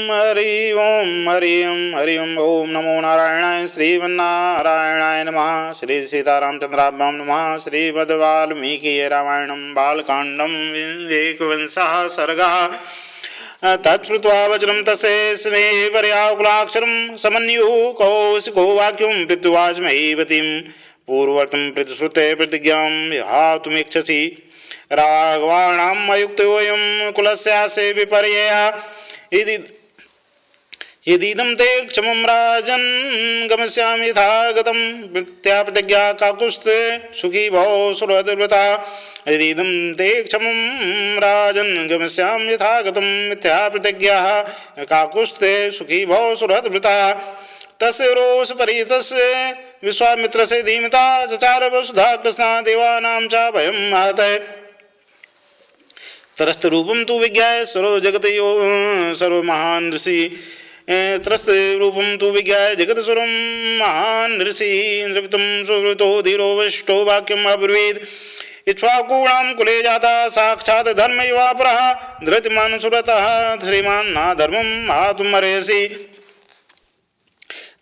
हरि ओम ओम नमो नारायणाय श्रीमन्नारायणाय नमः। श्री सीतारामचंद्राभ्यां नमः। श्रीमद्वाल्मीकि रामायणं बालकांडं एकविंशः सर्गः। तच्छ्रुत्वा वचनं तस्य स्नेहपर्याकुलाक्षरं समन्युः कौशिको वाक्यं पृथ्वास्मैवतीं पूर्ववर्तं प्रतिश्रुते प्रतिज्ञां विहातुमिच्छसि राघवाणाम् अयुक्तोऽयं कुलस्यास्य विपर्ययः यदीदं ते क्षमं राजन् गमिष्यामि यथा गतं मिथ्या प्रतिज्ञा काकुत्स्थे सुखी भव सुहृद्व्रता यदीदं ते क्षमं राजन् गमिष्यामि यथा गतं मिथ्या प्रतिज्ञा काकुत्स्थे सुखी भव सुहृद्व्रता तस्य रोष परितस्य विश्वामित्रस्य धीमता चचार वसुधा कृष्णा देवानां च भयं महत् त्रस्त रूपम तु विज्ञाय सर्व जगत यो सर्व महान ऋषि त्रस्त रूपम तु विज्ञाय जगत सर्व महान ऋषि द्रवितं सुवृतो धीरो वशिष्ठो वाक्यम् अब्रवीत् इक्ष्वाकूणां कुले जाता साक्षात् धर्मयुवापरः धृतिमान् सुरतः श्रीमान् नाधर्मं मातुमर्हसि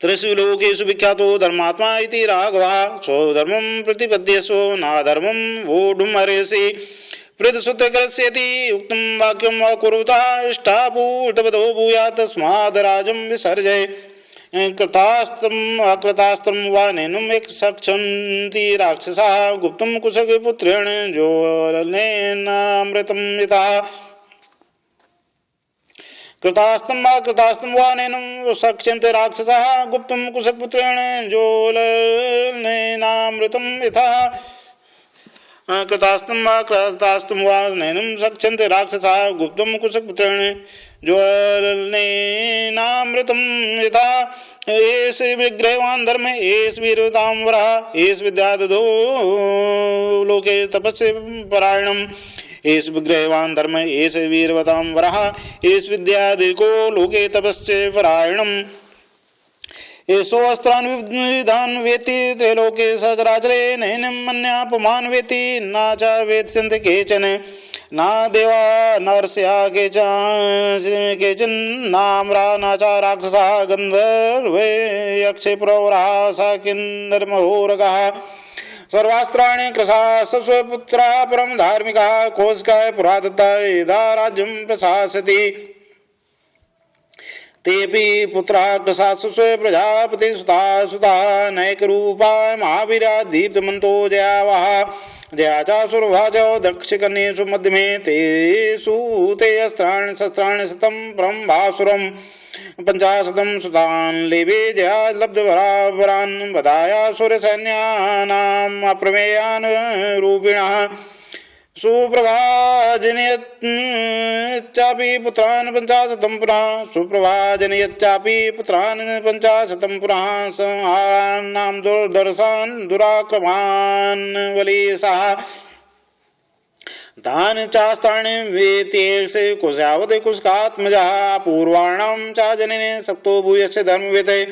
त्रिषु लोकेषु विख्यातो धर्मात्मा इति राघवः स्वधर्मं प्रतिपद्यस्व नाधर्मं वोढुमर्हसि पृथ्सुतकृष्यति उक्तं वाक्यम् अकुरुतः इष्टापूर्तवतो भूयात् तस्माद् राज्यं विसर्जय कृतास्त्रम् अकृतास्त्रं वा नैनम् एकसक्षन्ति राक्षसाः गुप्तं कुशपुत्रेण ज्वलनेनामृतं यथा कृतास्त्रम् अकृतास्त्रं वा नैनं सक्षन्ते राक्षसाः गुप्तं कुशपुत्रेण ज्वलनेनामृतं यथा कृतास्तं वा कृतास्तं वा नैनं सक्षन्ते राक्षसाः गुप्तं कुशपुत्रेण ज्वलनेनामृतं यथा एष विग्रहवान् धर्म एष वीरतां वरः एष विद्यादधो लोके तपस्य परायणम् एष विग्रहवान् धर्म एष वीरवतां वरः एष विद्यादिको लोके तपस्य परायणम् एषो अस्त्रान् विविधान् वेत्ति त्रैलोके सचराचरे नैनं मन्यापमान् वेत्ति न च वेत्स्यन्ति केचन न देवा नरस्या केचन नाम्रा न च राक्षसाः गन्धर्वे यक्षे पुरवराः स किन्नरमहोरगाः सर्वास्त्राणि कृशाः स्वपुत्राः परं धार्मिकाः कौशिकाय पुरा दत्ता यदा राज्यं प्रशासति तेपि पुत्राः कृशास्व प्रजापति सुता नैकरूपा महावीरा दीप्तमन्तो जयावः जया च सुरभा च दक्षकन्येषु मध्यमे तेषु ते अस्त्राणि शस्त्राणि शतं परं भासुरं पञ्चाशतं सुतान् लेवे जया लब्धवरावरान् वधाया सूर्यसैन्यानाम् अप्रमेयान् रूपिणः सुप्रभाजनयच्चापि पुत्रान् पञ्चाशतं पुनः सुप्रभाजनयच्चापि पुत्रान् पञ्चाशतं पुनः संहारान्नां दुर्दर्शान् दुराक्रमान् बलिशाः तानि चास्त्राणि वेत्येषे कुशावते कुशकात्मजः पूर्वाणां च जनेन सक्तो भूयस्य धर्मवेते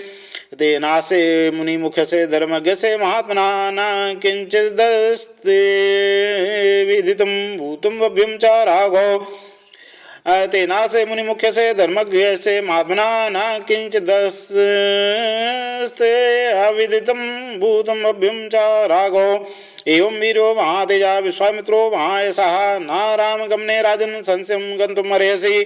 तेनासे मुनिमुख्यसे धर्मज्ञसे महात्मना न किञ्चिदस्ते विदितं भूतं भव्यं च राघव तेनासे मुनिमुख्यसे धर्मज्ञसे महात्मना न किञ्चिदस्ते अविदितं भूतं भव्यं च राघव एवं वीरो महातेजा विश्वामित्रो महायशः न रामगमने राजन् संशयं गन्तुमर्हसि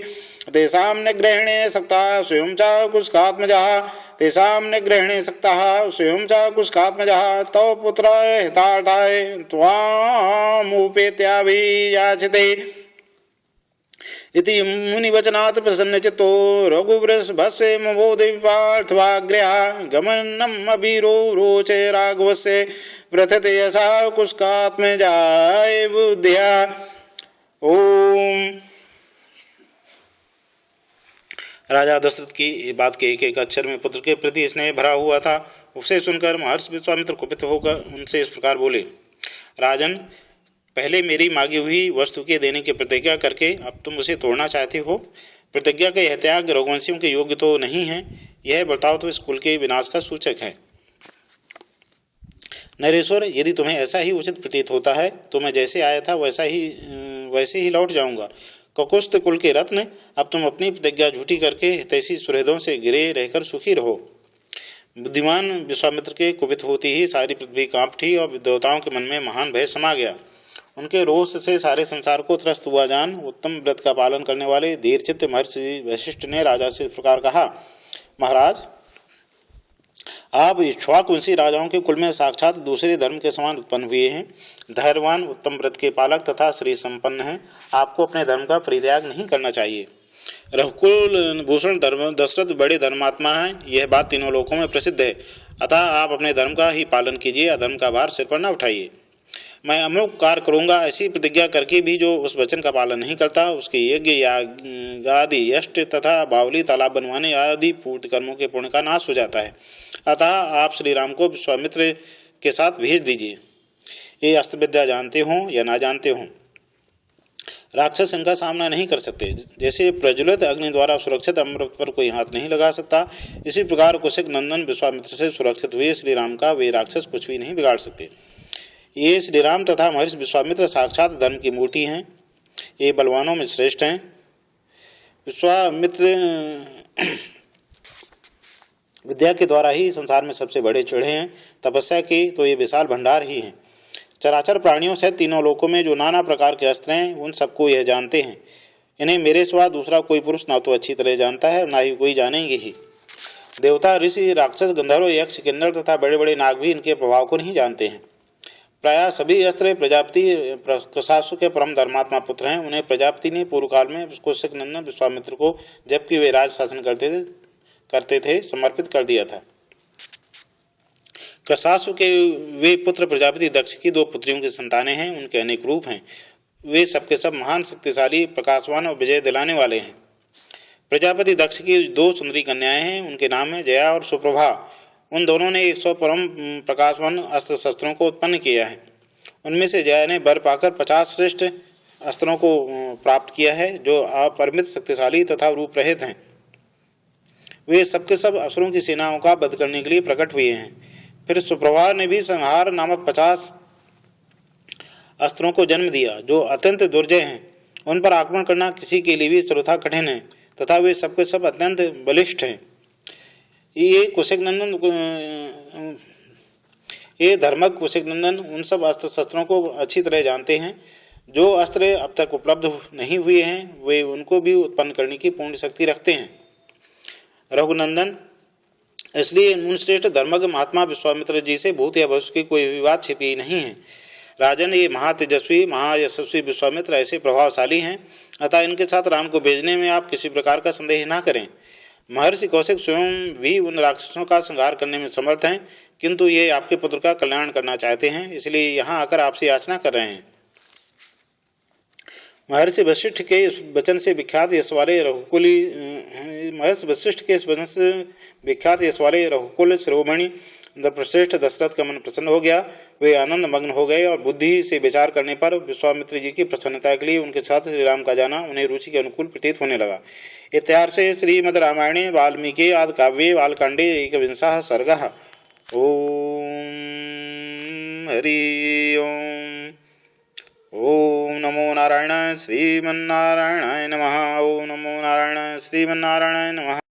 तेषां निग्रहणे सक्तः स्वयं च कुशकात्मजः तेषां निग्रहणे सक्तः स्वयं च कुशकात्मजः तव पुत्र हितार्थाय त्वामुपेत्याभियाचिते इति मुनिवचनात् प्रसन्नचित्तो रघुवृषभस्य ममोदीपार्थवाग्र्यः गमनम् अभिरो रोचे राघवस्य प्रथते यशा कुशकात्मजाय बुद्धिया। ओम। राजा दशरथ की बात के एक अक्षर में पुत्र के प्रति स्नेह भरा हुआ था। उसे सुनकर महर्षि विश्वामित्र कुपित होकर उनसे इस प्रकार बोले, राजन, पहले मेरी मांगी हुई वस्तु के देने की प्रतिज्ञा करके अब तुम उसे तोड़ना चाहते हो। प्रतिज्ञा का यह त्याग रघुवंशियों के योग्य तो नहीं है। यह बर्ताव तो इस कुल के विनाश का सूचक है। नरेश्वर, यदि तुम्हें ऐसा ही उचित प्रतीत होता है तो मैं जैसे आया था वैसे ही लौट जाऊंगा। ककुस्थ कुल के रत्न, अब तुम अपनी प्रतिज्ञा झूठी करके हितैषी सुहृदों से घिरे रहकर सुखी रहो। बुद्धिमान विश्वामित्र के कुपित होती ही सारी पृथ्वी कांप उठी और देवताओं के मन में महान भय समा गया। उनके रोष से सारे संसार को त्रस्त हुआ जान उत्तम व्रत का पालन करने वाले धीरचित्त महर्षि वशिष्ठ ने राजा से इस प्रकार कहा, महाराज, आप इक्ष्वाकुवंशी राजाओं के कुल में साक्षात दूसरे धर्म के समान उत्पन्न हुए हैं, धैर्यवान, उत्तम व्रत के पालक तथा श्री संपन्न हैं। आपको अपने धर्म का परित्याग नहीं करना चाहिए। रघुकुल भूषण दशरथ बड़े धर्मात्मा हैं, यह बात तीनों लोकों में प्रसिद्ध है। अतः आप अपने धर्म का ही पालन कीजिए, अधर्म का भार सिर पर न उठाइए। मैं अमुक कार्य करूँगा ऐसी प्रतिज्ञा करके भी जो उस वचन का पालन नहीं करता, उसके यज्ञ यागादि यष्ट तथा बावली तालाब बनवाने आदि पूर्ति कर्मों के पुण्य का नाश हो जाता है। अतः आप श्री राम को विश्वामित्र के साथ भेज दीजिए। ये अस्त्र विद्या जानते हों या ना जानते हों, राक्षस इनका सामना नहीं कर सकते। जैसे प्रज्वलित अग्नि द्वारा सुरक्षित अमृत पर कोई हाथ नहीं लगा सकता, इसी प्रकार कुशिक नंदन विश्वामित्र से सुरक्षित हुए श्री राम का वे राक्षस कुछ भी नहीं बिगाड़ सकते। ये श्री राम तथा महर्षि विश्वामित्र साक्षात धर्म की मूर्ति हैं। ये बलवानों में श्रेष्ठ हैं। विश्वामित्र विद्या के द्वारा ही संसार में सबसे बड़े चढ़े हैं। तपस्या के तो ये विशाल भंडार ही हैं। चराचर प्राणियों से तीनों लोकों में जो नाना प्रकार के अस्त्र हैं, उन सबको यह जानते हैं। इन्हें मेरे सिवा दूसरा कोई पुरुष ना तो अच्छी तरह जानता है, ना ही कोई जानेंगे ही। देवता, ऋषि, राक्षस, गंधर्व, यक्ष, किन्नर तथा बड़े बड़े नाग भी इनके प्रभाव को नहीं जानते हैं। प्रायः सभी अस्त्र प्रजापति कृशासु के परम धर्मात्मा पुत्र हैं। उन्हें प्रजापति ने पूर्व काल में कुशिक नंदन विश्वामित्र को, जबकि वे राज शासन करते थे समर्पित कर दिया था। कृशासु के वे पुत्र प्रजापति दक्ष की 2 पुत्रियों की संतानें हैं। उनके अनेक रूप हैं। वे सबके सब महान, शक्तिशाली, प्रकाशवान और विजय दिलाने वाले हैं। प्रजापति दक्ष की 2 सुंदरी कन्याएं हैं। उनके नाम है जया और सुप्रभा। उन दोनों ने 100 परम प्रकाशवान अस्त्र शस्त्रों को उत्पन्न किया है। उनमें से जया ने वर पाकर 50 श्रेष्ठ अस्त्रों को प्राप्त किया है, जो अपरिमित शक्तिशाली तथा रूप रहित हैं। वे सबके सब असुरों की सेनाओं का वध करने के लिए प्रकट हुए हैं। फिर सुप्रभा ने भी संहार नामक 50 अस्त्रों को जन्म दिया, जो अत्यंत दुर्जय हैं। उन पर आक्रमण करना किसी के लिए भी सर्वथा कठिन है, तथा वे सबके सब अत्यंत बलिष्ठ हैं। ये धर्मक कुशिक नंदन उन सब अस्त्र शस्त्रों को अच्छी तरह जानते हैं। जो अस्त्र अब तक उपलब्ध नहीं हुए हैं, वे उनको भी उत्पन्न करने की पूर्ण शक्ति रखते हैं। रघुनंदन, इसलिए उन श्रेष्ठ धर्मज्ञ महात्मा विश्वामित्र जी से भूत या भविष्य की कोई विवाद छिपी नहीं है। राजन, ये महातेजस्वी महायशस्वी विश्वामित्र ऐसे प्रभावशाली हैं, अतः इनके साथ राम को भेजने में आप किसी प्रकार का संदेह न करें। महर्षि कौशिक स्वयं भी उन राक्षसों का संहार करने में समर्थ हैं, किंतु ये आपके पुत्र का कल्याण करना चाहते हैं, इसलिए यहाँ आकर आपसे याचना कर रहे हैं। महर्षि वशिष्ठ के इस वचन से विख्यात यश वाले रघुकुल शिरोमणि इंद्रप्रश्रेष्ठ दशरथ का मन प्रसन्न हो गया। वे आनंद मग्न हो गए और बुद्धि से विचार करने पर विश्वामित्र जी की प्रसन्नता के लिए उनके साथ श्री राम का जाना उन्हें रुचि के अनुकूल प्रतीत होने लगा। इत्यार्षे श्रीमद् रामायणे वाल्मीकि आदि काव्ये बालकांडे 21 सर्गः। ओम हरि ओम नमो नारायण श्रीमन्नारायणाय नमः। ओम नमो नारायण श्रीमन्नारायणाय नमः।